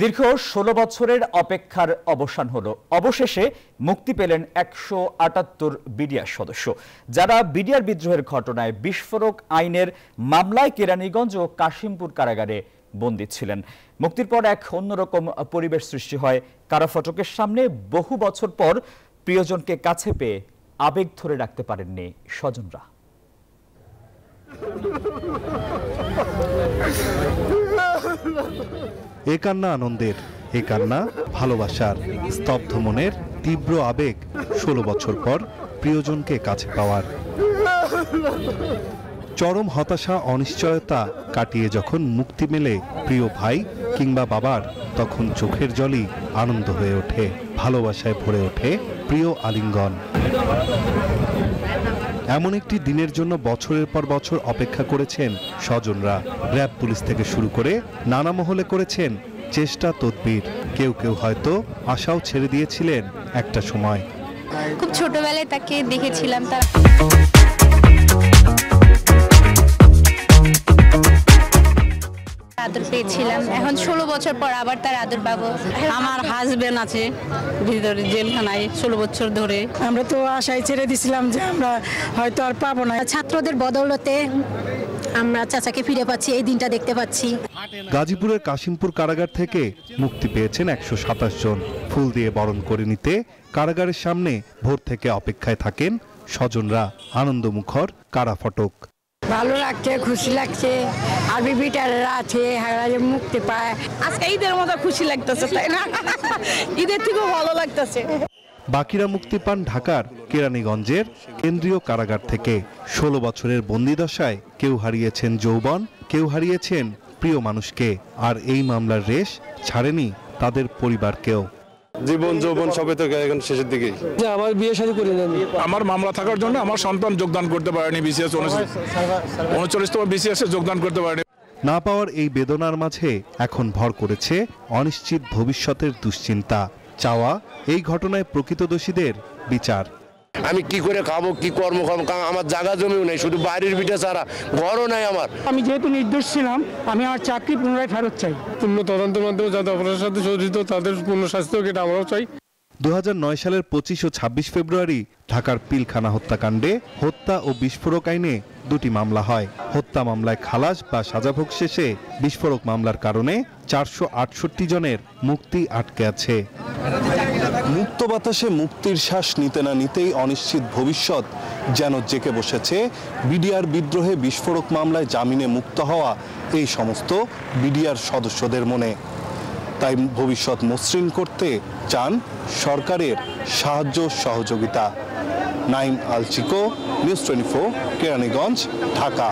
দীর্ঘ ১৬ বছরের অপেক্ষার অবসান হলো। অবশেষে মুক্তি পেলেন ১৭৮ বিডিআর সদস্য, যারা বিডিআর বিদ্রোহের ঘটনায় বিস্ফোরক আইনের মামলায় কেরানীগঞ্জ ও কাশিমপুর কারাগারে বন্দী ছিলেন। মুক্তির পর এক অন্যরকম পরিবেশ সৃষ্টি হয় কারা ফটকের সামনে। বহু বছর পর প্রিয়জনকে কাছে পেয়ে আবেগ ধরে রাখতে পারেননি স্বজনরা। এ কান্না আনন্দের, এ কান্না ভালোবাসার, স্তব্ধ মনের তীব্র আবেগ ১৬ বছর পর প্রিয়জনকে কাছে পাওয়ার। চরম হতাশা, অনিশ্চয়তা কাটিয়ে যখন মুক্তি মেলে প্রিয় ভাই কিংবা বাবার, তখন চোখের জলই আনন্দ হয়ে ওঠে, ভালোবাসায় ভরে ওঠে প্রিয় আলিঙ্গন। এমন একটি দিনের জন্য বছরের পর বছর অপেক্ষা করেছেন স্বজনরা। র্যাব, পুলিশ থেকে শুরু করে নানা মহলে করেছেন চেষ্টা তদবির। কেউ কেউ হয়তো আশাও ছেড়ে দিয়েছিলেন একটা সময়। খুব ছোটবেলায় তাকে দেখেছিলাম, তার আদর পেয়েছিলাম। এখন ১৬ বছর পর আবার তার আদর পাবো। আমার হাজবেন্ড আছে ভিতরে জেলখানায় ১৬ বছর ধরে। আমরা তো আশায় ছেড়ে দিছিলাম যে আমরা হয়তো আর পাবো না। ছাত্রদের বদৌলতে আমরা চাচাকে ফিরে পাচ্ছি, এই দিনটা দেখতে পাচ্ছি। গাজীপুরের কাশিমপুর কারাগার থেকে মুক্তি পেয়েছেন ১২৭ জন। ফুল দিয়ে বরণ করে নিতে কারাগারের সামনে ভোর থেকে অপেক্ষায় থাকেন স্বজনরা। আনন্দমুখর কারা ফটক। ভালো লাগছে, খুশি লাগছে। আর বিবিটাররা আছে, মুক্তি পায়। আজকে ঈদের মতো খুশি লাগতেছে, তাই না? ঈদের থেকেও ভালো লাগতেছে। বাকিরা মুক্তি পান ঢাকার কেরানীগঞ্জের কেন্দ্রীয় কারাগার থেকে। ১৬ বছরের বন্দিদশায় কেউ হারিয়েছেন যৌবন, কেউ হারিয়েছেন প্রিয় মানুষকে। আর এই মামলার রেশ ছাড়েনি তাদের পরিবারকেও। জীবন যৌবন সবে তো এখন শেষের দিকে। আমার বিয়ে শাদী করে দেন। আমার মামলা থাকার জন্য আমার সন্তান যোগদান করতে পারেনি বিসিএস ৩৯তম বিসিএস যোগদান করতে পারেনি। না পাওয়ার এই বেদনার মাঝে এখন ভর করেছে অনিশ্চিত ভবিষ্যতের দুশ্চিন্তা। চাওয়া এই ঘটনায় প্রকৃত দোষীদের বিচার। আমি কি করে খাবো, কি কর্ম খাবো? আমার জায়গা জমিও নেই, শুধু বাড়ির ভিটে ছাড়া ঘরও নাই আমার। আমি যেহেতু নির্দোষ ছিলাম, আমি আমার চাকরি পুনরায় ফেরত চাই। পূর্ণ তদন্তের মাধ্যমে যাদের অপরাধের সাথে জড়িত তাদের পূর্ণ শাস্তি হোক, এটা আমরাও চাই। ২০০৯ সালের ২৫ ও ২৬ ফেব্রুয়ারি ঢাকার পিলখানা হত্যাকাণ্ডে হত্যা ও বিস্ফোরক আইনে দুটি মামলা হয়। হত্যা মামলায় খালাস বা সাজাভোগ শেষে বিস্ফোরক মামলার কারণে ৪৬৮ জনের মুক্তি আটকে আছে। মুক্ত বাতাসে মুক্তির শ্বাস নিতে না নিতেই অনিশ্চিত ভবিষ্যৎ যেন জেঁকে বসেছে বিডিআর বিদ্রোহে বিস্ফোরক মামলায় জামিনে মুক্ত হওয়া এই সমস্ত বিডিআর সদস্যদের মনে। তাই ভবিষ্যৎ মসৃণ করতে চান সরকারের সাহায্য সহযোগিতা। নাইম আল চিকো, নিউজ 24, কেরানীগঞ্জ, ঢাকা।